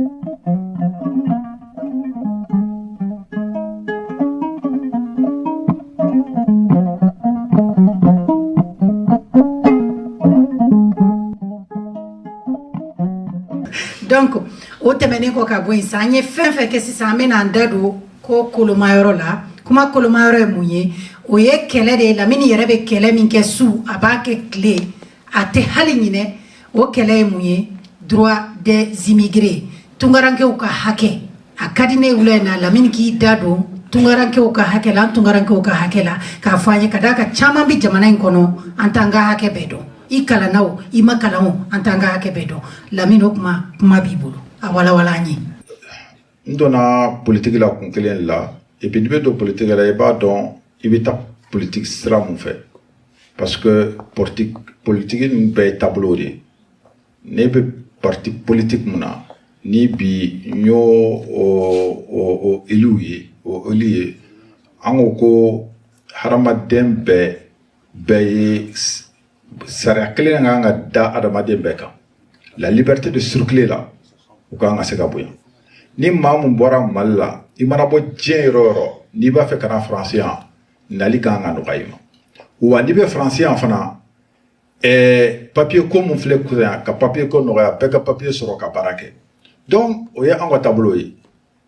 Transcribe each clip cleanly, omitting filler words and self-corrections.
Donc o tɛmɛnen kɔ ka bɔ yen sa an ye fɛn fɛn kɛ sisan an bɛna an da don ko kolomayɔrɔ la kuma kolomayɔrɔ ye mun ye o ye kɛlɛ de ye Lamini yɛrɛ bɛ kɛlɛ min kɛ su a b'a kɛ tile a tɛ hali ɲinɛ o kɛlɛ ye mun ye droit des immigrés tungarankew ka hakɛ a ka di ne wula in na Lamini k'i da don tungarankew ka hakɛ la an tungarankew ka hakɛ la k'a fɔ an ye ka d'a kan caman bɛ jamana in kɔnɔ an t'an ka hakɛ bɛɛ dɔn i kalanna o i ma kalan o an t'an ka hakɛ bɛɛ dɔn Lamini o kuma b'i bolo a walawala an ye. N donna politique la kun kelen la et puis n'i bɛ don politique la i b'a dɔn i bɛ taa politique sira mun fɛ parce que politique ninnu bɛɛ ye taabolo de ye ne bɛ parti politique mun na ni bi n y'o o élu ye o élu ye an ko ko hadamaden bɛɛ ye sariya kelen kan ka da hadamaden bɛɛ kan la liberté de circuler la o kan ka se ka bonya ni maa mun bɔra Mali la i mana bɔ diɲɛ yɔrɔ o yɔrɔ n'i b'a fɛ ka na faransi yan nali kan ka nɔgɔya i ma wa n'i bɛ faransi yan fana papier ko mun filɛ kun yan ka papier ko nɔgɔya bɛɛ ka papier sɔrɔ ka baara kɛ donc o ye an ka taabolo ye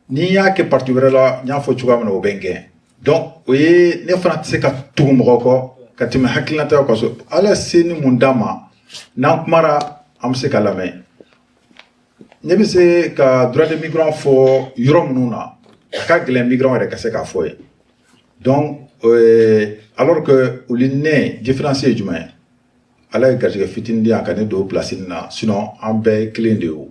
n'i y'a kɛ parti wɛrɛ la n y'a fɔ cogoya min na o bɛ n gɛn donc o ye ne fana tɛ se ka tugu mɔgɔ kɔ ka tɛmɛ hakilinataw kan so ala se ni mun d'an ma n'an kumara an bɛ se ka lamɛn ne bɛ se ka droit des migrants fɔ yɔrɔ minnu na a ka gɛlɛn migrants yɛrɛ ka se k'a fɔ ye donc alors que olu ne différence ye jumɛn ye ala ye garijɛgɛ fitinin di yan ka ne don o place nin na sinon an bɛɛ ye kelen de ye o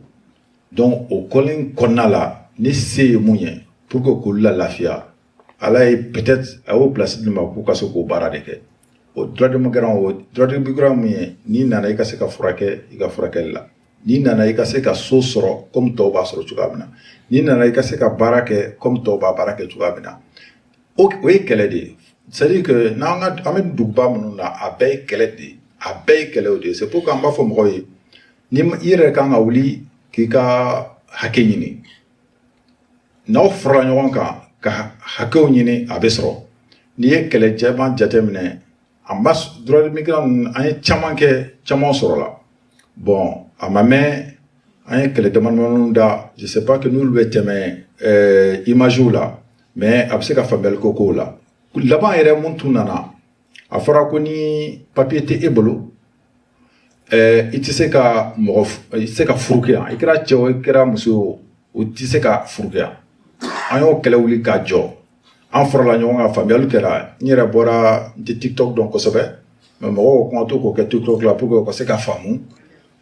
donc o kɔlen kɔnɔna la ne se ye mun ye pour que k'olu la lafiya ala ye peut-être a y'o place di ma k'u ka se k'o baara de kɛ o droit des migrants mun ye n'i nana i ka se ka furakɛ i ka furakɛli la n'i nana i ka se ka so sɔrɔ comme tɔw b'a sɔrɔ cogoya min na n'i nana i ka se ka baara kɛ comme tɔw b'a baara kɛ cogoya min na o ye kɛlɛ de ye c'est à dire que n'an bɛ duguba minnu na a bɛɛ ye kɛlɛ de ye a bɛɛ ye kɛlɛw de ye c'est pourquoi an b'a fɔ mɔgɔw ye ni i yɛrɛ kan ka wuli k'i ka hakɛ ɲini n'aw farala ɲɔgɔn kan ka hakɛw ɲini a bɛ sɔrɔ n'i ye kɛlɛ jɛman jateminɛ an b'a droit des migrants an ye caman kɛ caman sɔrɔ la bon a ma mɛn an ye kɛlɛ damadamaninw da je sais pas que n'olu bɛ tɛmɛ imagew la mais a bɛ se ka faamuyali ko k'o la laban yɛrɛ mun tun nana a fɔra ko ni papier tɛ e bolo i tɛ se ka furu kɛ yan i kɛra cɛ o i kɛra muso o o tɛ se ka furu kɛ yan an y'o kɛlɛ wuli k'a jɔ an farala ɲɔgɔn kan faamuyali kɛra n yɛrɛ bɔra n tɛ TikTok dɔn kosɛbɛ mais mɔgɔw kɔn to k'o kɛ TikTok la pour que o ka se ka faamu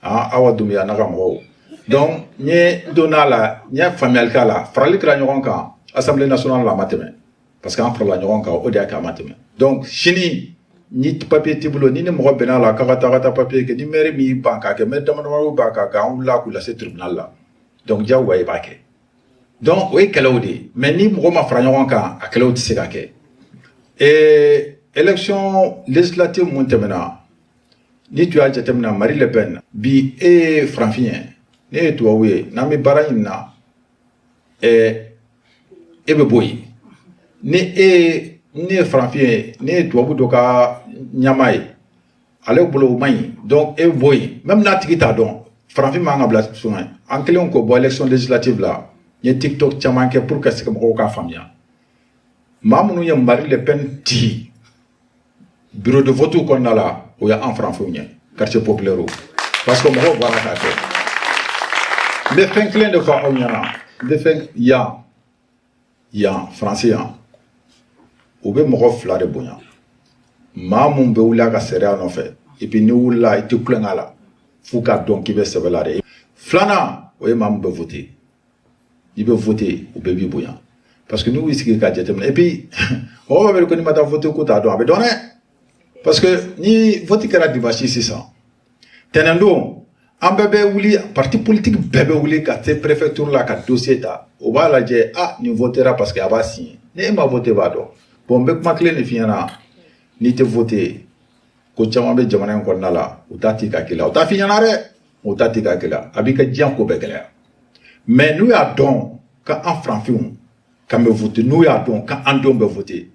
awa Dumbuya n'a ka mɔgɔw donc n ye donna la n ye faamuyali k'a la farali kɛra ɲɔgɔn kan Assemblée nationale la a ma tɛmɛ parce que an farala ɲɔgɔn kan o de y'a kɛ a ma tɛmɛ donc sini ni papier t'i bolo ni mɔgɔ bɛnna la k'a ka taa papier kɛ ni maire min y'i ban k'a kɛ maire damadamaw b'a k'a kɛ an wulila k'u lase tribunal la donc diyagoya i b'a kɛ donc o ye kɛlɛw de ye mais ni mɔgɔ ma fara ɲɔgɔn kan a kɛlɛw tɛ se ka kɛ élection législative mun tɛmɛna ni tu y'a jateminɛ Marie Le Pen bi e ye farafin ye ne ye tubabu ye n'an bɛ baara ɲini na e bɛ bɔ yen ne ye farafin ye ne ye tubabu dɔ ka ɲama ye ale bolo o man ɲi donc e bɛ bɔ yen même n'a tigi t'a dɔn farafin man kan ka bila sɔngɔ an kɛlen k'o bɔ élection législative la n ye TikTok caman kɛ pour que se ka mɔgɔw k'a faamuya maa minnu ye Marie Le Pen ti bureau de vote kɔnɔna la o ye an farafinw ye quartier populaire parce que mɔgɔw bɔra k'a kɛ n bɛ fɛn kelen de fɔ aw ɲɛna n bɛ fɛn yan faransi yan o bɛ mɔgɔ fila de bonya maa mun bɛ wuli a ka sariya nɔfɛ et puis ni wulila i tɛ kulonkɛ a la f'u k'a dɔn k'i bɛ sɛbɛn la de filanan o ye maa mun bɛ voter i bɛ voter o bɛɛ b'i bonya parce que n'u y'i sigi k'a jateminɛ et puis mɔgɔ b'a wele ko n'i ma taa voter ko t'a dɔn a bɛ dɔn dɛ parce que ni vote kɛra dimanche sisan tɛnɛn don an bɛɛ bɛ wuli parti politique bɛɛ bɛ wuli ka se préfecture la ka dossier ta o b'a lajɛ nin votera parce que a b'a signé ni e ma voter b'a dɔn bon n bɛ kuma kelen de f'i ɲɛna n'i tɛ voter ko caman bɛ jamana in kɔnɔna la u t'a ti ka k'i la o t'a f'i ɲɛna dɛ o t'a ti ka k'i la a b'i ka diɲɛ ko bɛɛ gɛlɛya Mais nous avons, quand en France, quand me voter, nous avons, quand en don me voter,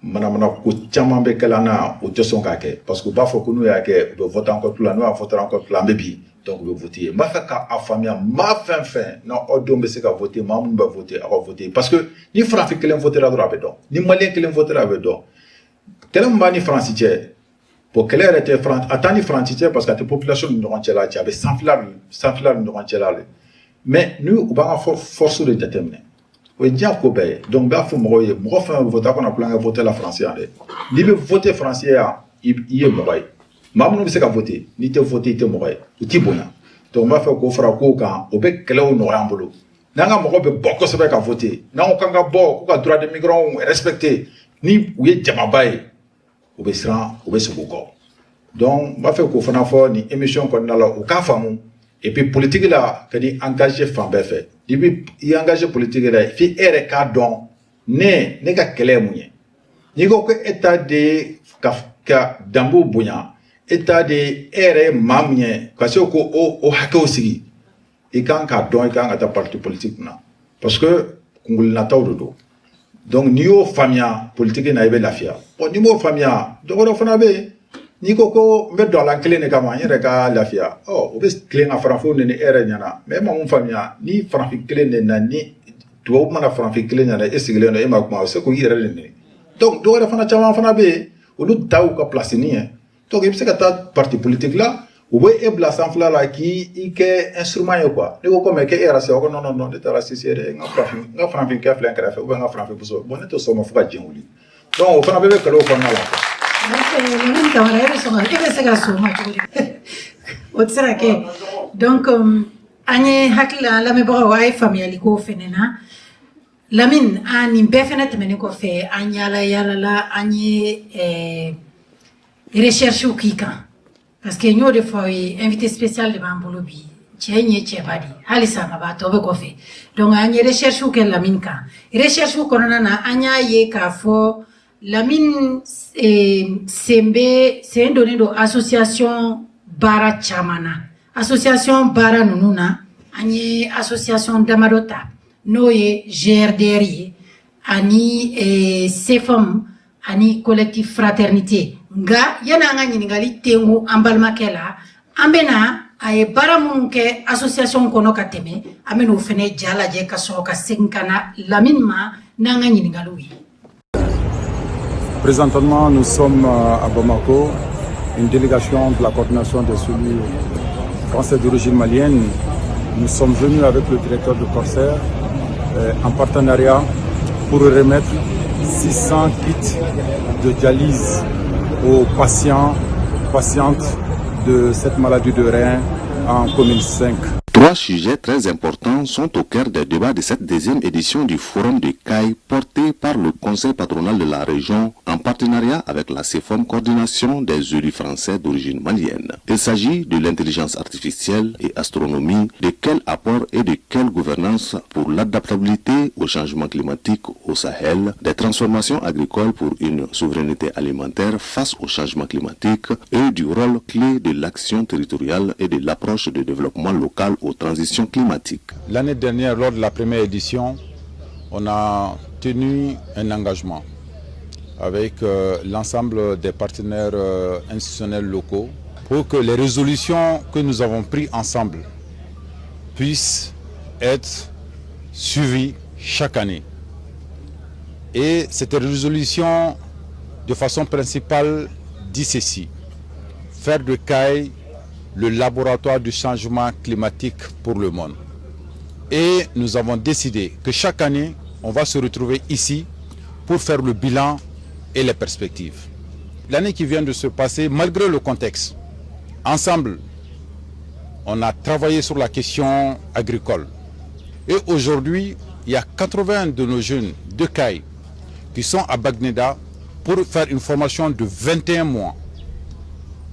manamana ko chama be kalana o teson ka ke parce que ba fo ko nous ya ke be voter encore tout là nous voter encore tout là mebi donc be voter ma fait ka afamia ma fin non o don be se ka voter ma mun be voter a voter parce que ni France kelen voter la droit be don ni malien kelen voter la be don kelen ba ni France tiers pour quelle heure était France attends France tiers parce que la population de Ronchela tu avait 100 fleurs de Ronchela mais nous on va force de déterminer. Oui, donc, là, faut me faire voter qu'on a plein de voter la française. Ni be voter français, il est mort. Maman ne sait qu'à voter, ni te voter, il est mort. Il est bon. Donc, on va faire qu'on fera quoi quand on peut qu'elle ait un boulot. Nanga mort be beaucoup se faire qu'à voter. Nanga kanga bo, qu'on a droit de migrants respecté. Ni oui jamabai, on be sera, on be se beaucoup. Donc, on va faire qu'on fera une émission qu'on a là au cafamou. Et puis politique là, que dit engager femme fait. Depuis il engagé politique là, il fait RK don ne ka kele munye. Ni ko ko état de ka dambo bunya, état de ere mamye, parce que ko o hako sigi. Et quand ka don et quand ta parti politique na. Parce que kungul na tawdo. Donc ni o famia politique na ibe lafia. Bon ni mo famia, do ko fana be ni ko mbe do la clé ne kama yere ka lafia oh o be clé na franfo ne ere nyana mais ma mon famia ni franfi clé ne na ni to mana franfi clé nyana esigle no e ma ko se ko yere ne donc do ra fana chama fana be o du taw ka place ni donc e se ka ta parti politique là o be e bla sans fla la ki ike instrument yo quoi ni ko comme ke era se ko non de ta sisere nga franfi ka flan ka fa o nga franfi buso bon to so ma fuka jenuli donc o fana be ka lo ko na la donc anye hakla la me bawa ay famille ko fenena lamine ani be fenet men ko fe anyala yala la anye recherche kika parce que nous des fois invité spécial de Bambolobi tchenye tchebadi halisa na ba to be ko fe donc anye recherche ke lamine ka recherche ko na anya ye ka fo Lamine Sembe c'est donné de association Bara Chamana. Association Bara Nununa, ani association Damadota, Noé GRDRI, ani CFM, ani collectif Fraternité. Nga yana nga nyingali tengu ambalmakela, ambena aye bara munke association kono kateme, ameno fene jala je kasoka senkana Lamine ma nanga nyingalui. Présentement, nous sommes à Bamako, une délégation de la coordination des cellules françaises d'origine malienne. Nous sommes venus avec le directeur de Corsair en partenariat pour remettre 600 kits de dialyse aux patientes de cette maladie de rein en commune 5. Trois sujets très importants sont au cœur des débats de cette deuxième édition du Forum de CAI porté par le Conseil patronal de la région en partenariat avec la CFOM Coordination des élus français d'origine malienne. Il s'agit de l'intelligence artificielle et astronomie, de quel apport et de quelle gouvernance pour l'adaptabilité au changement climatique au Sahel, des transformations agricoles pour une souveraineté alimentaire face au changement climatique et du rôle clé de l'action territoriale et de l'approche de développement local aux transitions climatiques. L'année dernière, lors de la première édition, on a tenu un engagement avec l'ensemble des partenaires institutionnels locaux pour que les résolutions que nous avons prises ensemble puissent être suivies chaque année. Et cette résolution, de façon principale, dit ceci: faire de CAI le laboratoire du changement climatique pour le monde. Et nous avons décidé que chaque année, on va se retrouver ici pour faire le bilan et les perspectives. L'année qui vient de se passer, malgré le contexte, ensemble, on a travaillé sur la question agricole. Et aujourd'hui, il y a 80 de nos jeunes de CAI qui sont à Bagneda pour faire une formation de 21 mois.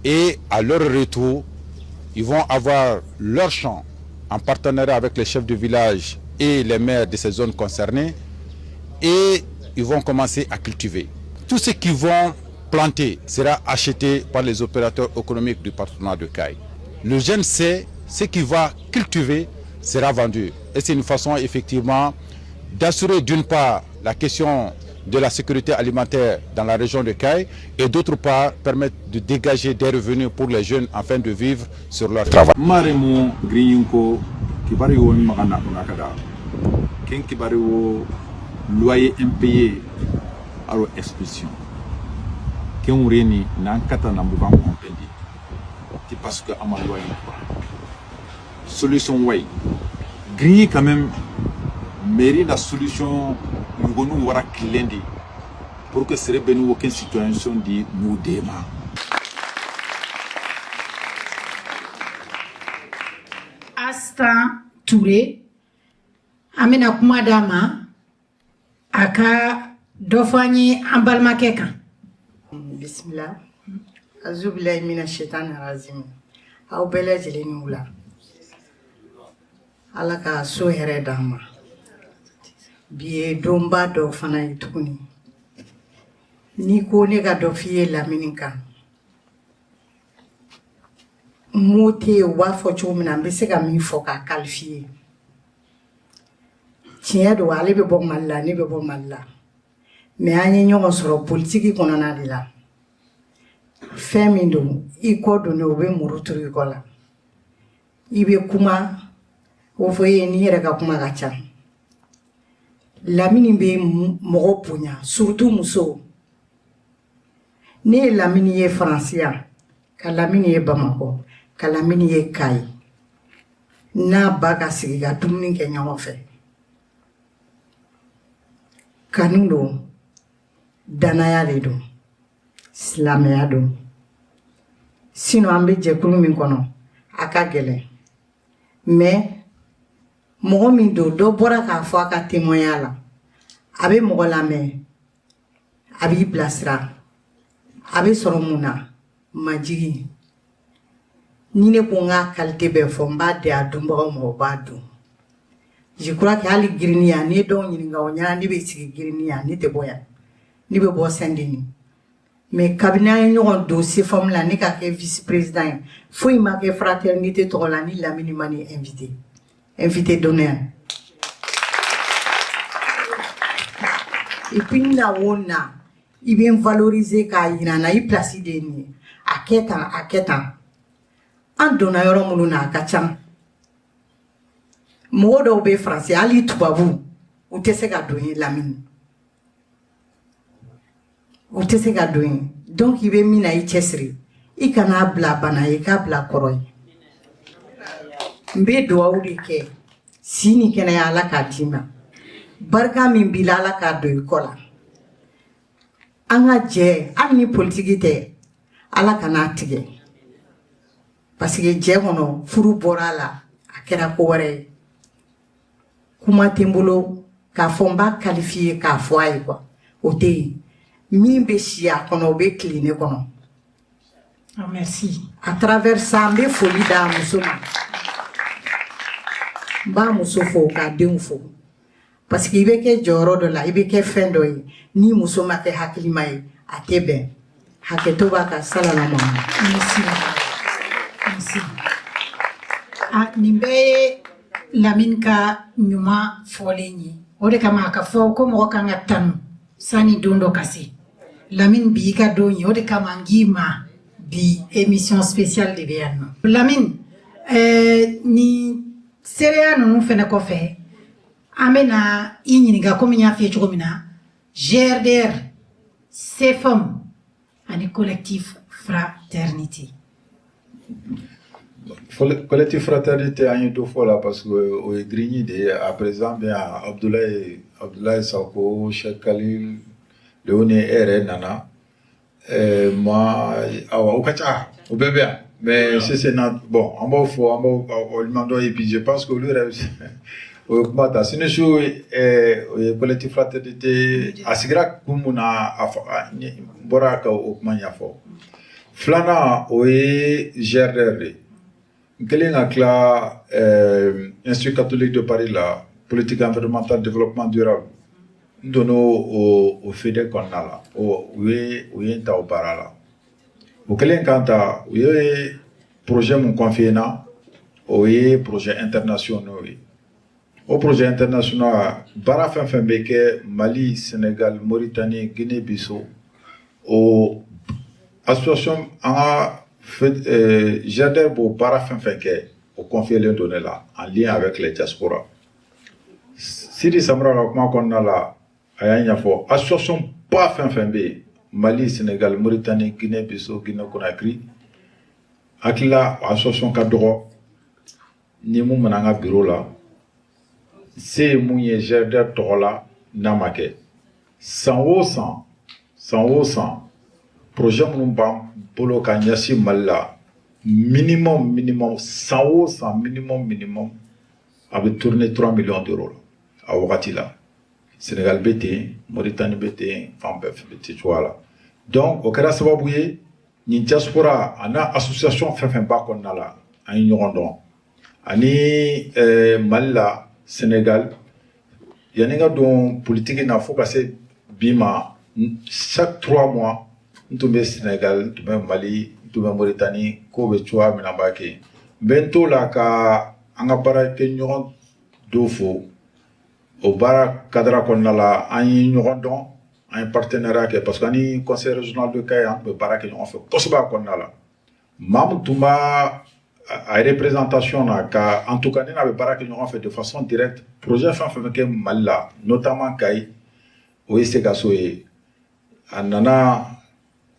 Et à leur retour, ils vont avoir leur champ en partenariat avec les chefs de village et les maires de ces zones concernées, et ils vont commencer à cultiver. Tout ce qu'ils vont planter sera acheté par les opérateurs économiques du partenariat de CAI. Le jeune sait ce qu'il va cultiver, sera vendu. Et c'est une façon effectivement d'assurer d'une part la question de la sécurité alimentaire dans la région de Kayes et d'autre part permettre de dégager des revenus pour les jeunes afin de vivre sur leur travail. Maremo Grigninko kibari wo magana kunakada ken kibari wo loyer impayé alo expulsion ken ureni nan kata na mbuga kompendi ti parce que ama loyer solution way Grigny quand même mairie la solution ngonu wara kilendi pour que sere benu aucun citoyen son di moudema. Asta Touré amena kuma dama aka dofani ambalma keka. Bismillah. Azubillahi minash shaitanir rajim. Aw bele jeleni wula. Ala ka so here dama. Biye domba do fana ituni. Ni ko ne ga do fiye Lamine kan. Mote wa fo chomina mbese ga mi fo ka qualifier. Tiens do ale be bo malla ne be bo malla. Mais anye nyogo soro politique kono na dila. Femindo I ko do ne obe muruturu ikola. Ibe kuma o foye ni yere ga kuma ga cha. Lamine be mogo punya surtout muso. Ne Lamine ye Francia ka Lamine ye Bamako ka Lamine ye Kayes na baga sigi ga dumuni kɛ ɲɔgɔn fɛ kanu don danaya de don silamɛya don sinon an bɛ jɛkulu min kɔnɔ a ka gɛlɛn mais mɔgɔ min don dɔ bɔra k'a fɔ a ka témoignage la a bɛ mɔgɔ lamɛn a b'i bilasira a bɛ sɔrɔ mun na majigi ni ne ko n ka qualité bɛɛ fɔ n b'a di a dunbagaw ma o b'a dun je crois que hali giriniya ni ye dɔw ɲininka o ɲɛna ne bɛ sigi giriniya ne tɛ bɔ yan ne bɛ bɔ Saint-Denis mais kabini an ye ɲɔgɔn don CFOM la ne ka kɛ vice président ye foyi ma kɛ fraternité tɔgɔ la ni Lamine ma ni invité d'honneur et puis na o na I bɛ n valoriser k'a yira n na I place de ye nin ye a kɛ tan an donna yɔrɔ minnu na a ka ca mɔgɔ dɔw bɛ français hali tubabu u tɛ se ka don ye Lamine u tɛ se ka don ye donc I bɛ min na I cɛsiri I kana bila bana ye I k'a bila kɔrɔ ye n bɛ dugawu de kɛ si ni kɛnɛya Ala k'a d'i ma barika min b'i la Ala k'a don I kɔ la an ka jɛ hali ni politique tɛ Ala kana tigɛ parce que jɛ kɔnɔ furu bɔra a la a kɛra ko wɛrɛ ye kuma tɛ n bolo k'a fɔ n b'a qualifier k'a fɔ a ye quoi o tɛ yen min bɛ si a kɔnɔ o bɛ tile ne kɔnɔ Merci. à travers ça n bɛ foli d'a muso ma n b'a muso fo k'a denw fo parce que I bɛ kɛ jɔyɔrɔ dɔ la I bɛ kɛ fɛn dɔ ye ni muso ma kɛ hakilima ye a tɛ bɛn hakɛto b'a ka salalama Merci. Merci. Nin bɛɛ ye Lamine ka ɲuman fɔlen ye o de kama a ka fɔ ko mɔgɔ kan ka tanu sani don dɔ ka se Lamine bi I ka don ye o de kama n k'i ma bi émission spéciale de bɛ yan nɔ Lamine ni seereya ninnu fɛnɛ kɔfɛ an bɛna I ɲininka komi n y'a f'i ye cogo min na GRDR CFOM ani collectif fraternité. Collectif fraternité a deux fois là parce que au Grigny à présent bien Abdoulaye Sako, Cheikh Khalil, Léoné R Nana, moi au Kacha, au bébé. Mais c'est bon, en bas on demande et puis je pense que lui au Mata, c'est une chose collectif fraternité asigra kumuna boraka au Maniafo. Flana oye GRDR Gelen akla Institut catholique de Paris la politique environnementale développement durable dono au FEDE konala o we ta o parala o Gelen kanta we projet mon confié na o ye projet internationaux ye o projet international baara fɛn fɛn bɛ kɛ Mali, Sénégal, Mauritanie, Guinée-Bissau o association an ka GERDER b'o baara fɛn fɛn kɛ o confielen don ne la en lien avec les diasporas. Sidi Samara ka kuma kɔnɔna la a y'a ɲɛfɔ association ba fɛn fɛn bɛ yen Mali, Sénégal, Mauritanie, Guinée-Bissau, Guinée-Conakry hakili la association ka dɔgɔ ni mun mana an ka bureau la se ye mun ye GERDER tɔgɔ la n'a ma kɛ san o san projet minnu b'an bolo ka ɲɛsin Mali la minimum san o san minimum a bɛ tourner 3 millions d'euros la a wagati la Sénégal bɛ ten Mauritanie bɛ ten fan bɛɛ bɛ ten cogoya la donc o kɛra sababu ye nin diaspora a n'a association fɛn fɛn b'a kɔnɔna la an ye ɲɔgɔn dɔn ani Mali la Sénégal yanni ka don politique na fo ka se bi ma chaque 3 mois n tun bɛ Sénégal n tun bɛ Mali n tun bɛ Mauritanie k'o bɛ cogoya min na n b'a kɛ n bɛ n t'o la ka an ka baarakɛɲɔgɔn dɔw fo o baara cadre kɔnɔna la an ye ɲɔgɔn dɔn an ye partenariat kɛ parce que ani conseil régional de Kayi an tun bɛ baara kɛ ɲɔgɔn fɛ kosɛbɛ a kɔnɔna la maa min tun b'a a représentation na ka en tout cas ni n'a bɛ baara kɛ ɲɔgɔn fɛ de façon directe projet fɛn fɛn bɛ kɛ Mali la notamment Kayi o ye Sikaso ye a nana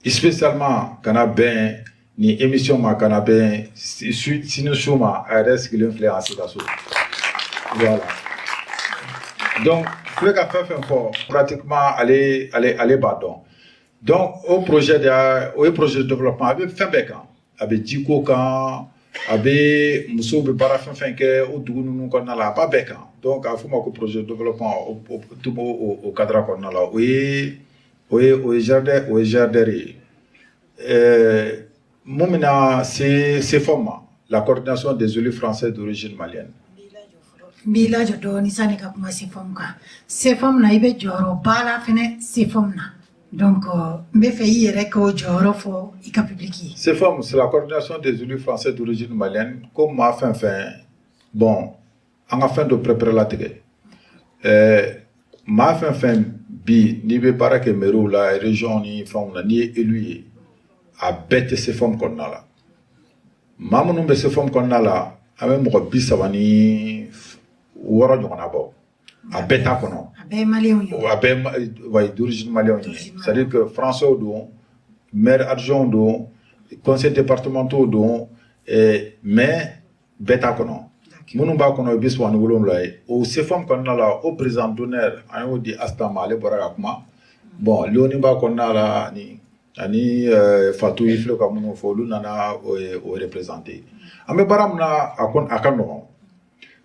spécialement kana bɛn ni émission ma kana bɛn sinisu ma a yɛrɛ sigilen filɛ yan Sikaso voilà donc je vais faire pratiquement aller bas donc au projet de développement avec fin bekan avec Djiko kan avec muso be bara fin que au dugunu ko na la ba bekan donc a fuma ko projet de développement au cadre ko na la o jardin momina c'est format la coordination des élus français d'origine malienne. Bila jodo ni sani ka kuma sefom na ibe joro bala fene sefom na donc mbe fe yere ko joro fo ika publiki sefom c'est la coordination des élus français d'origine malienne comme ma fin bon en fin de préparer la tege ma fin bi ni be para ke meru la région ni fam na ni élu a bête sefom konna la mamunu be sefom konna la ame mo bi sabani woro ɲɔgɔnna bɔ a bɛɛ t'a kɔnɔ a bɛɛ maliyɛnw ye a bɛɛ d'origine maliyɛnw ye c'est à dire que français don maire adjoint don conseil départementaux don mais bɛɛ t'a kɔnɔ minnu b'a kɔnɔ bi 77 ye o CFAM kɔnɔna la o président d'honneur an y'o di Asta ma ale bɔra ka kuma bon Léonie b'a kɔnɔna la ani Fatou yi filɛ ka minnu fɔ olu nana o représenter an bɛ baara min na a ka nɔgɔn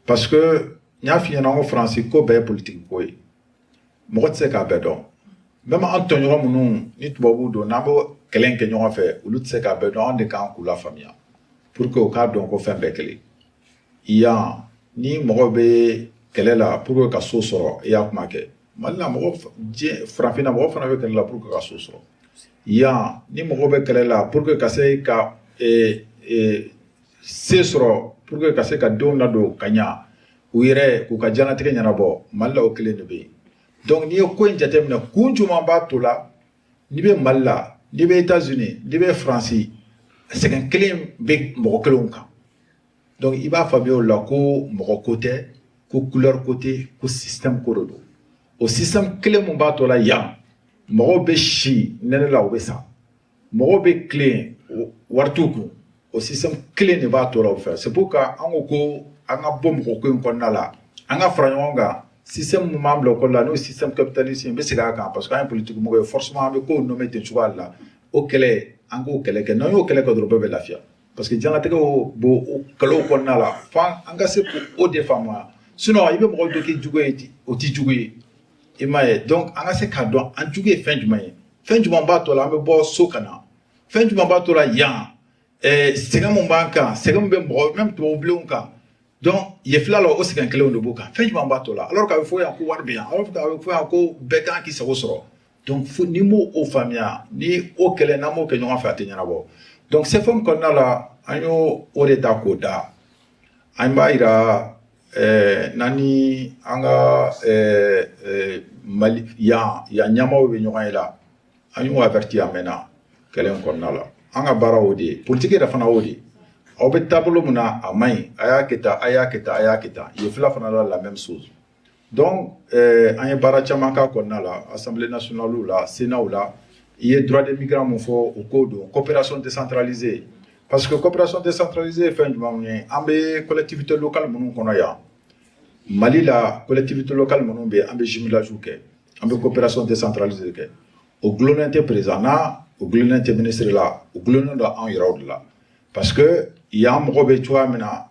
parce que n y'a f'i ɲɛna n ko Faransi ko bɛɛ ye politique ko ye mɔgɔ tɛ se k'a bɛɛ dɔn même an tɔɲɔgɔn minnu ni tubabuw don n'an bɛ kɛlɛ kɛ ɲɔgɔn fɛ olu tɛ se k'a bɛɛ dɔn an de kan k'u lafaamuya pour que u k'a dɔn ko fɛn bɛɛ kelen yan ni mɔgɔ bɛ kɛlɛ la pour que ka so sɔrɔ i y'a kuma kɛ Mali la mɔgɔ farafinna mɔgɔ fana bɛ kɛlɛ la pour que ka so sɔrɔ yan ni mɔgɔ bɛ kɛlɛ la pour que ka se ka se sɔrɔ pour que ka se ka denw ladon ka ɲa u yɛrɛ k'u ka diɲɛlatigɛ ɲɛnabɔ Mali la o kelen de bɛ yen donc n'i ye ko in jateminɛ kun jumɛn b'a to la n'i bɛ Mali la n'i bɛ États-Unis n'i bɛ Faransi sɛgɛn kelen bɛ mɔgɔ kelenw kan donc i b'a faamuya o la ko mɔgɔ ko tɛ ko couleur ko tɛ ko système ko de don o système kelen mun b'a to la yan mɔgɔw bɛ si nɛnɛ la u bɛ sa mɔgɔw bɛ tilen wari t'u kun o système kelen de b'a to la o fɛ c'est pourquoi an ko an ka bɔ mɔgɔ ko in kɔnɔna la an ka fara ɲɔgɔn kan système mun b'an bila ekɔli la n'o système capitaliste n bɛ segin a kan parce que an ye politique mɔgɔ ye forcément an bɛ kow nommé ten cogoya la o kɛlɛ an k'o kɛlɛ kɛ n'an y'o kɛlɛ kɛ dɔrɔn bɛɛ bɛ lafiya parce que diɲɛlatigɛw b'o kɛlɛw kɔnɔna la f'an ka se k'o de faamuya sinon i bɛ mɔgɔ dɔ kɛ jugu ye o tɛ jugu ye i m'a ye donc an ka se k'a dɔn an jugu ye fɛn jumɛn ye fɛn jumɛn b'a to la an bɛ bɔ so ka na fɛn jumɛn b'a to la yan sɛgɛn mun b'an kan sɛgɛn min bɛ mɔgɔ même tubabubilenw kan donc yefila la o sɛgɛn kelenw de b'o kan fɛn jumɛn b'a to la alors k'a bɛ fɔ yan ko wari bɛ yan alors k'a bɛ fɔ yan ko bɛɛ kan k'i sago sɔrɔ donc fo ni m'o faamuya ni o kɛlɛ n'an m'o kɛ ɲɔgɔn fɛ a tɛ ɲɛnabɔ donc CFM kɔnɔna la an y'o de ta k'o da an b'a yira nani an ka Mali yan ɲɛmaaw bɛ ɲɔgɔn ye la an y'u averti a mɛnna kɛlɛ in kɔnɔna la an ka baara o de ye politique yɛrɛ fana o de ye aw bɛ taabolo min na a man ɲi a y'a kɛ tan a y'a kɛ tan a y'a kɛ tan yen fila fana la même chose donc an ye baara caman k'a kɔnɔna la assemblée nationale la sénat la i ye droit des migrants mun fɔ o ko don coopération décentralisée parce que coopération décentralisée ye fɛn jumɛn ye an bɛ collectivité locale minnu kɔnɔ yan Mali la collectivité locale minnu bɛ an bɛ jumelage kɛ an bɛ coopération décentralisée kɛ o gulonnen tɛ président na o gulonnen tɛ ministre la o gulonnen don anw yɛrɛw de la parce que yan mɔgɔ bɛ cogoya min na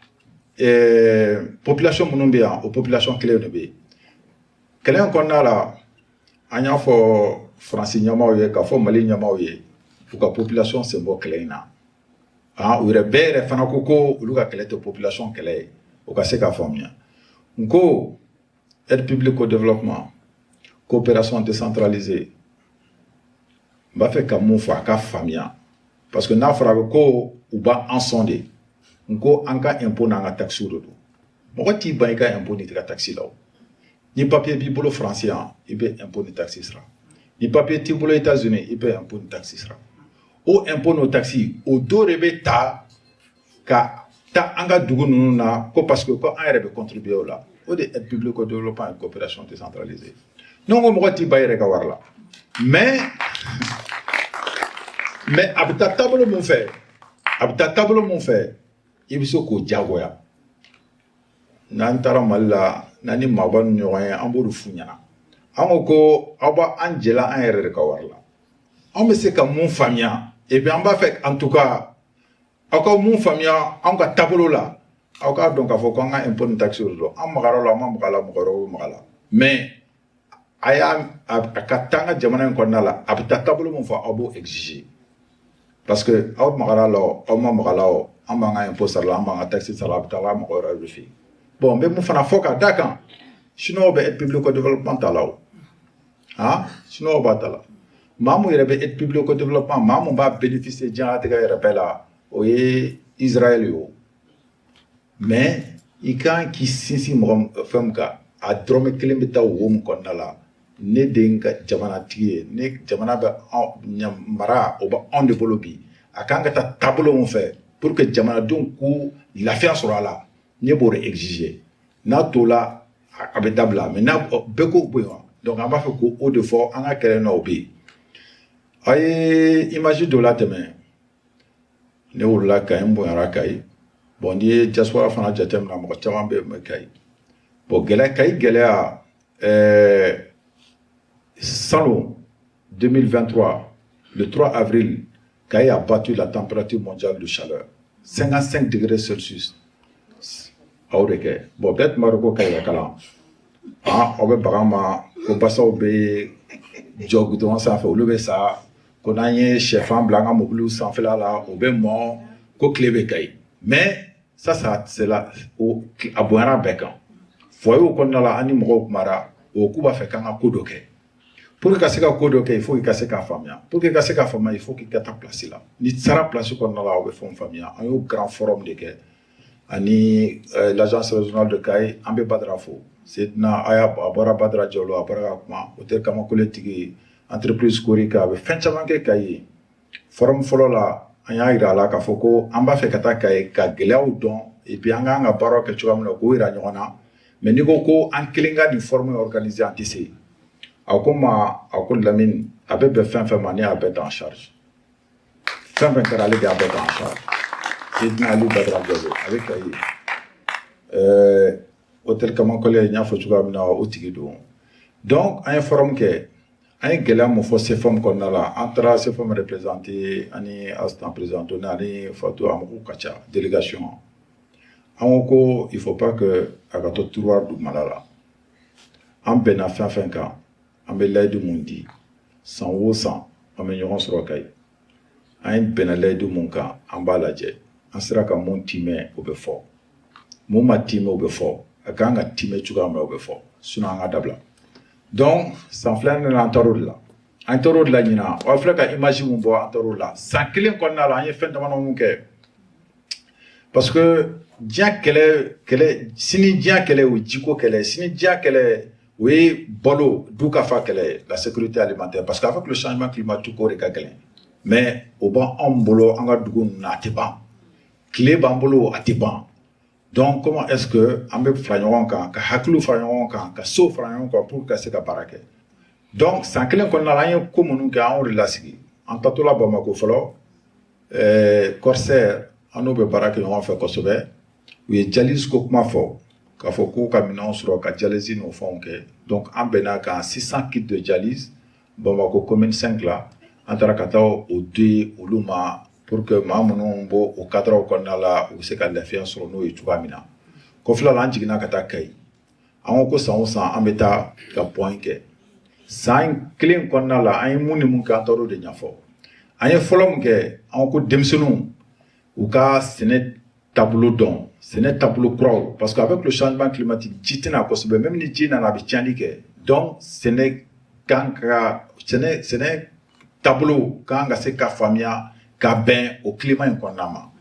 population minnu bɛ yan o population kelen de bɛ yen kɛlɛ in kɔnɔna la an y'a fɔ Faransi ɲɛmaaw ye k'a fɔ Mali ɲɛmaaw ye u ka population sen bɔ kɛlɛ in na u yɛrɛ bɛɛ yɛrɛ fana ko ko olu ka kɛlɛ tɛ population kɛlɛ ye o ka se k'a faamuya n ko aide publique au développement coopération décentralisée n b'a fɛ ka mun fɔ a ka faamuya parce que n'a fɔra ko u b'an sɔn de n ko an ka impôt n'an ka taxe de don mɔgɔ t'i ban i ka impôt n'i tɛ ka taxe la o ni papier b'i bolo France yan i bɛ impôt ni taxe sara ni papier t'i bolo États-Unis i bɛ impôt ni taxe sara o impôt n'o taxe o dɔ de bɛ ta ka ta an ka dugu ninnu na ko parce que ko an yɛrɛ bɛ contribuer o la o de aide publique au développement et coopération décentralisée ne ko mɔgɔ t'i ban i yɛrɛ ka wari la mais a bɛ taa taabolo mun fɛ i bɛ se k'o diyagoya n'an taara Mali la n'an ni maaba ni ɲɔgɔn ye an b'o f'u ɲɛna an ko aw b'an jɛla an yɛrɛ de ka wari la an bɛ se ka mun faamuya et puis an b'a fɛ en tout cas aw ka mun faamuya an ka taabolo la aw k'a dɔn k'a fɔ ko an ka impôt ni taxe de don an magara la an ma maga la mɔgɔ wɛrɛw bɛ maga la mais a ka taa an ka jamana in kɔnɔna la a bɛ taa taabolo mun fɔ aw b'o exiger parce que aw magara la o aw ma maga la o an b'an ka impôt sara la an b'an ka taxe sara a bɛ taa mɔgɔ wɛrɛw de fɛ yen bon n bɛ mun fana fɔ ka d'a kan chinois bɛ aide publique au développement ta la o chinois b'a ta la maa mun yɛrɛ bɛ aide publique au développement maa mun b'a bénéficier diɲɛlatigɛ yɛrɛ bɛɛ la o ye Israël ye o mais i kan k'i sinsin mɔgɔ fɛn min kan a dɔrɔmɛ kelen bɛ taa wo min kɔnɔna la ne de ye n ka jamanatigi ye ne jamana bɛ mara o bɛ anw de bolo bi a kan ka taa taabolo min fɛ pour que jamanadenw k'u lafiya sɔrɔ a la ne b'o de exiger n'a t'o la a bɛ dabila mais n'a bɛɛ ko bɔ yen donc an b'a fɛ k'o de fɔ an ka kɛlɛ na o bɛ yen a ye image dɔ latɛmɛ ne wolola Kayi n bonyara Kayi bon n'i ye diaspora fana jateminɛ mɔgɔ caman bɛ yen Kayi bon Kayi gɛlɛya salon 2023 le 3 avril Kayi a battu la température mondiale de chaleur 55 degrés Celsius aw de kɛ bon bɛɛ tun b'a dɔn ko Kayi ka kalan aw bɛ bagan ma ko basaw bɛ jɔ gudɔrɔn sanfɛ olu bɛ sa ko n'an ye sɛfan bila an ka mobiliw sanfɛla la o bɛ mɔn ko tile bɛ Kayi mais ça c'est là a bonyana bɛɛ kan foyer kɔnɔna la an ni mɔgɔw kumara o k'u b'a fɛ k'an ka ko dɔ kɛ pour que ka se ka ko dɔ kɛ il faut i ka se k'a faamuya pour que ka se k'a faamuya il faut k'i ka taa place la ni sara place kɔnɔna la aw bɛ fɛnw faamuya an y'o grand forum de kɛ ani l'agence régionale de Kayi an bɛ Badara fo Seydina a bɔra Badara Jalo a bɔra ka kuma o tɛ Kamakole tigi entreprise Korika a bɛ fɛn caman kɛ Kayi forum fɔlɔ la an y'a yira a la k'a fɔ ko an b'a fɛ ka taa Kayi ka gɛlɛyaw dɔn et puis an k'an ka baaraw kɛ cogoya min na k'o yira ɲɔgɔn na mais n'i ko an kelen ka nin forum organiser an tɛ se a ko n ma a ko Lamine a bɛ bɛn fɛn fɛn ma ne y'a bɛɛ ta en charge fɛn fɛn kɛra ale de y'a bɛɛ ta en charge Seydina Ali Badara Jalo a bɛ Kayi hôtel Kamakole n y'a fɔ cogoya min na o tigi don donc an ye forum kɛ an ye gɛlɛya mun fɔ CFM kɔnɔna la an taara CFM représenté ani assistant président donné ani Fatou a mɔgɔw ka ca délégation an ko il faut pas que a ka to tiroir dugumala la an bɛnna fɛn fɛn kan an bɛ layidu mun di san o san an bɛ ɲɔgɔn sɔrɔ Kayi an ye bɛnna layidu mun kan an b'a lajɛ an sera ka mun timɛ o bɛ fɔ mun ma timɛ o bɛ fɔ a kan ka timɛ cogoya min na o bɛ fɔ sinon an ka dabila donc san filanan an taar'o de la an taar'o de la ɲinan wa filɛ ka image mun bɔ an taar'o la san kelen kɔnɔna la an ye fɛn damadɔ mun kɛ parce que diɲɛ kɛlɛ sini diɲɛ kɛlɛ o jiko kɛlɛ sini diɲɛ kɛlɛ o ye balo du ka fa kɛlɛ la sécurité alimentaire parce qu'avec le changement climatique o de ka gɛlɛn mais o b'anw bolo an ka dugu ninnu na a tɛ ban tile b'an bolo a tɛ ban donc comment est-ce que an bɛ fara ɲɔgɔn kan ka hakiliw fara ɲɔgɔn kan ka sow fara ɲɔgɔn kan pour ka se ka baara kɛ donc san kelen kɔnɔna la an ye ko minnu kɛ an y'o de lasigi an tatɔla Bamako fɔlɔ Corsair an n'u bɛ baara kɛ ɲɔgɔn fɛ kosɛbɛ u ye dialyse ko kuma fɔ k'a fɔ k'u ka minɛnw sɔrɔ ka dialyse n'o fɛnw kɛ donc an bɛnna kan 600 kits de dialyse Bamako commune 5 la an taara ka taa o di olu ma pour que maa minnu b'o o cadre kɔnɔna la u bɛ se ka lafiya sɔrɔ n'o ye cogoya min na kɔfɛla la an jiginna ka taa Kayi an ko san o san an bɛ taa ka point kɛ san kelen kɔnɔna la an ye mun ni mun kɛ an taar'o de ɲɛfɔ an ye fɔlɔ min kɛ an ko denmisɛnninw u ka sɛnɛ taabolo dɔn sɛnɛ taabolo kuraw parce que avec le changement climatique ji tɛna kosɛbɛ même ni ji nana a bɛ tiɲɛli kɛ donc sɛnɛ kan ka sɛnɛ taabolo kan ka se ka faamuya ka bɛn o climat in kɔnɔna ma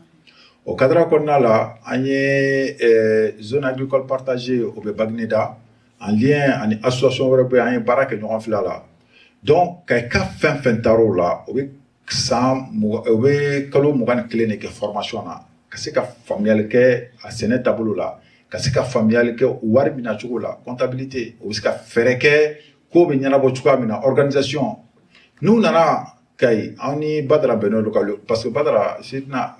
o cadre kɔnɔna la an ye zone agricole partagée o bɛ Bagineda en lien ani association wɛrɛ bɛ yen an ye baara kɛ ɲɔgɔn fɛ la donc ka i ka fɛn fɛn taar'o la o bɛ kalo 21 de kɛ formation na ka se ka faamuyali kɛ a sɛnɛ taabolo la ka se ka faamuyali kɛ wari minɛ cogo la comptabilité o bɛ se ka fɛɛrɛ kɛ ko bɛ ɲɛnabɔ cogoya min na organisation n'u nana Kayi an ni Badara bɛnn'o kan parce que Badara Sidina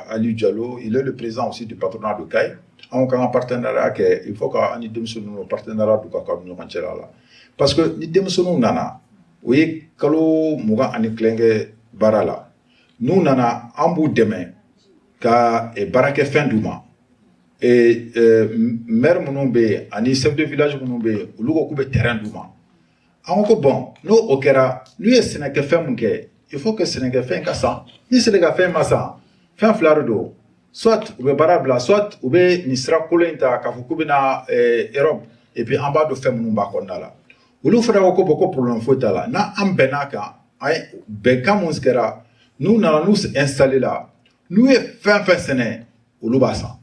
Aliou Diallo il est le président aussi du patronat de Kayi an kan ka partenariat kɛ il faut que an ni denmisɛnninw partenariat du ka k'aw ni ɲɔgɔn cɛla la parce que ni denmisɛnninw nana o ye kalo 22 kɛ baara la n'u nana an b'u dɛmɛ ka baara kɛ fɛn d'u ma maire minnu bɛ yen ani chef de village minnu bɛ yen olu ko k'u bɛ terrain d'u ma an ko bon n'o o kɛra n'u ye sɛnɛkɛfɛn mun kɛ il faut que sɛnɛkɛfɛn ka san ni sɛnɛkɛfɛn ma san fɛn fila de don soit u bɛ baara bila soit u bɛ nin sira kolon in ta k'a fɔ k'u bɛ na Europe et puis an b'a dɔn fɛn minnu b'a kɔnɔna la olu fana ko bon ko problème foyi t'a la n'an bɛnn'a kan an ye bɛnkan mun kɛra n'u nana n'u installé la n'u ye fɛn fɛn sɛnɛ olu b'a san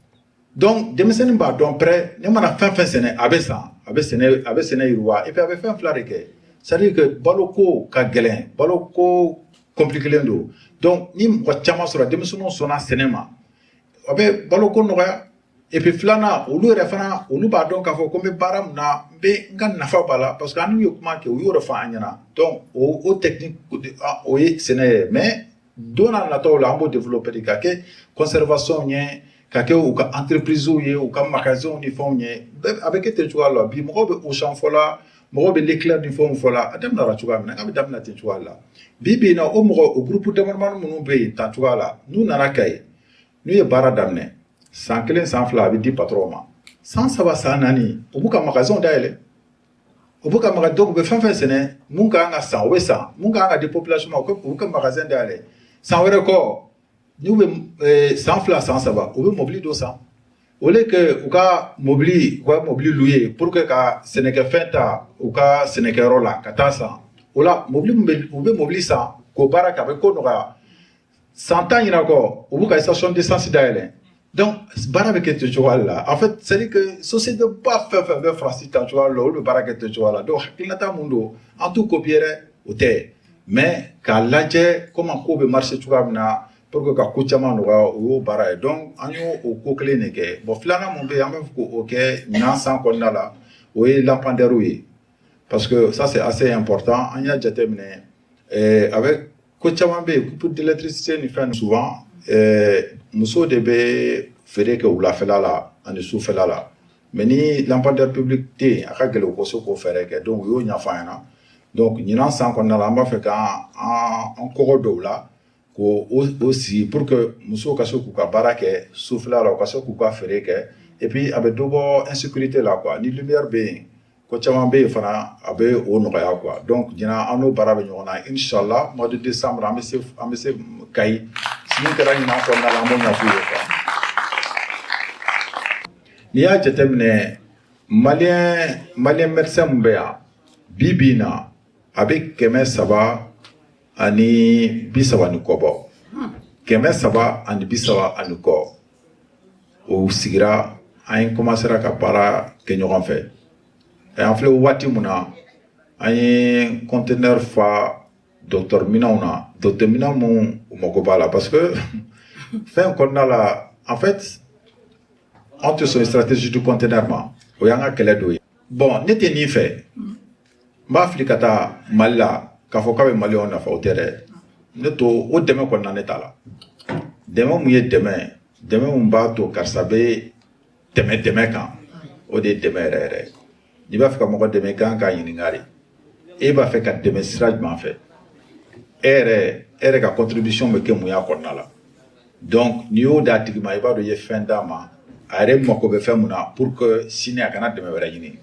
donc denmisɛnnin b'a dɔn pɛrɛ ne mana fɛn fɛn sɛnɛ a bɛ san a bɛ sɛnɛ yiriwa et puis a bɛ fɛn fila de kɛ c'est à dire que baloko ka gɛlɛn baloko compliqué don donc ni mɔgɔ caman sɔrɔ denmisɛnninw sɔnna sɛnɛ ma a bɛ baloko nɔgɔya et puis filanan olu yɛrɛ fana olu b'a dɔn k'a fɔ ko n bɛ baara min na n bɛ n ka nafa b'a la parce que an n'u ye kuma kɛ u y'o de fɔ an ɲɛna donc o technique o ye sɛnɛ ye mais don n'a nataw la an b'o développer de ka kɛ conservation ɲɛ ka kɛ u ka entreprise ye u ka magasin ni fɛnw ye a bɛ kɛ ten cogoya la bi mɔgɔw bɛ Auchan fɔ la mɔgɔw bɛ Leclerc ni fɛnw fɔ la a daminɛra cogoya min na k'a bɛ daminɛ ten cogoya la bi in na o mɔgɔ o groupe damadamanin minnu bɛ yen tan cogoya la n'u nana Kayi n'u ye baara daminɛ san kelen san fila a bɛ di patron ma san saba san naani u b'u ka magasin dayɛlɛ u b'u ka magasin donc u bɛ fɛn fɛn sɛnɛ mun ka kan ka san o bɛ san mun ka kan ka di population ma u b'u ka magasin dayɛlɛ san wɛrɛ kɔ n'u bɛ san fila san saba u bɛ mobili dɔ san au lieu que u ka mobili louer pour que ka sɛnɛkɛfɛn ta u ka sɛnɛkɛyɔrɔ la ka taa san o la mobili min bɛ u bɛ mobili san k'o baara kɛ a bɛ ko nɔgɔya san tan ɲinan kɔ u b'u ka station d'essence dayɛlɛ donc baara bɛ kɛ ten cogoya la en fait c'est à dire que société ba fɛn fɛn bɛ Faransi tan cogoya la olu bɛ baara kɛ ten cogoya la donc hakilinata mun don an t'u copier dɛ o tɛ mais k'a lajɛ comment ko bɛ marcher cogoya min na pour que ka ko caman nɔgɔya o y'o baara ye donc an y'o o ko kelen de kɛ bon filanan mun bɛ yen an bɛ fɛ k'o kɛ ɲinan san kɔnɔna la o ye lampadaires ye parce que ça c'est assez important an y'a jateminɛ avec ko caman bɛ yen coupe d'électricité ni fɛn souvent muso de bɛ feere kɛ wulafɛla la ani sufɛla la mais ni lampadaire public tɛ yen a ka gɛlɛn u ka se k'o fɛɛrɛ kɛ donc u y'o ɲɛfɔ an ɲɛna donc ɲinan san kɔnɔna la an b'a fɛ k'an kɔgɔ don o la k'o sigi pour que musow ka se k'u ka baara kɛ sufɛla la u ka se k'u ka feere kɛ et puis a bɛ dɔ bɔ insécurité la quoi ni lumière bɛ yen ko caman bɛ yen fana a bɛ o nɔgɔya quoi donc ɲinan an n'o baara bɛ ɲɔgɔn na inchallah mois de décembre an bɛ se Kayi min kɛra ɲinan kɔnɔna la an b'o ɲɛf'u ye quoi n'i y'a jateminɛ malien médecin min bɛ yan bi in na a bɛ 330 ni kɔ bɔ 330 ni kɔ o sigira an commencera ka baara kɛ ɲɔgɔn fɛ an filɛ waati mun na an ye conteneur fa docteur minanw na docteur minanw mun mako b'a la parce que fɛn kɔnɔna la en fait an tɛ sɔn stratégie du conteneur ma o y'an ka kɛlɛ dɔ ye bon ne tɛ nin fɛ n b'a fili ka taa Mali la k'a fɔ k'a bɛ maliyɛnw nafa o tɛ dɛ ne to o dɛmɛ kɔnɔna ne t'a la dɛmɛ mun ye dɛmɛ mun b'a to karisa bɛ dɛmɛ kan o de ye dɛmɛ yɛrɛ yɛrɛ n'i b'a fɛ ka mɔgɔ dɛmɛ i kan k'a ɲininka de e b'a fɛ ka dɛmɛ sira jumɛn fɛ e yɛrɛ ka contribution bɛ kɛ mun y'a kɔnɔna la donc n'i y'o d'a tigi ma i b'a dɔn i ye fɛn d'a ma a yɛrɛ mako bɛ fɛn mun na pour que sini a kana dɛmɛ wɛrɛ ɲini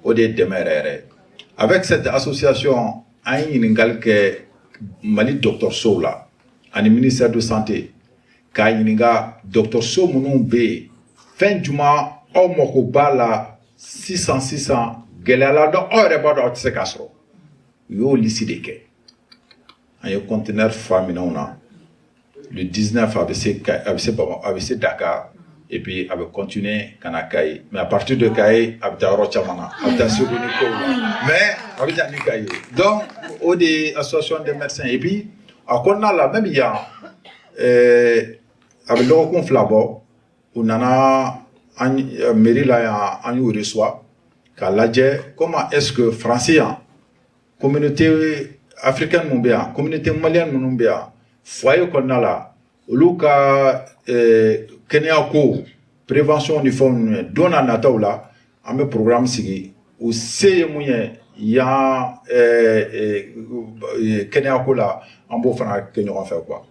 o de ye dɛmɛ yɛrɛ yɛrɛ avec cette association an ye ɲininkali kɛ Mali dɔgɔtɔrɔsow la ani ministère de santé k'a ɲininka dɔgɔtɔrɔso minnu bɛ yen fɛn juma aw mako b'a la sisan gɛlɛya la dɔn aw yɛrɛ b'a dɔn aw tɛ se k'a sɔrɔ u y'o liste de kɛ an ye conteneur fa minɛnw na le 19 a bɛ se Dakar et puis a bɛ continuer ka na Kayi mais à partir de Kayi a bɛ taa yɔrɔ caman na a bɛ taa Segoni kow la mais a bɛ taa ni Kayi donc o de ye association des médecins et puis a kɔnɔna la même yan a bɛ dɔgɔkun 2 bɔ u nana mairie la yan an y'u reçoit k'a lajɛ comment est-ce que français yan communauté africaine mun bɛ yan communauté malienne minnu bɛ yan foyer kɔnɔna la olu ka kɛnɛya ko prévention ni fɛnw don n'a nataw la an bɛ programme sigi u se ye mun ye yan kɛnɛya ko la an b'o fana kɛ ɲɔgɔn fɛ quoi.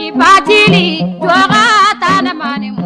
Ibadili, Dora, Tanamani.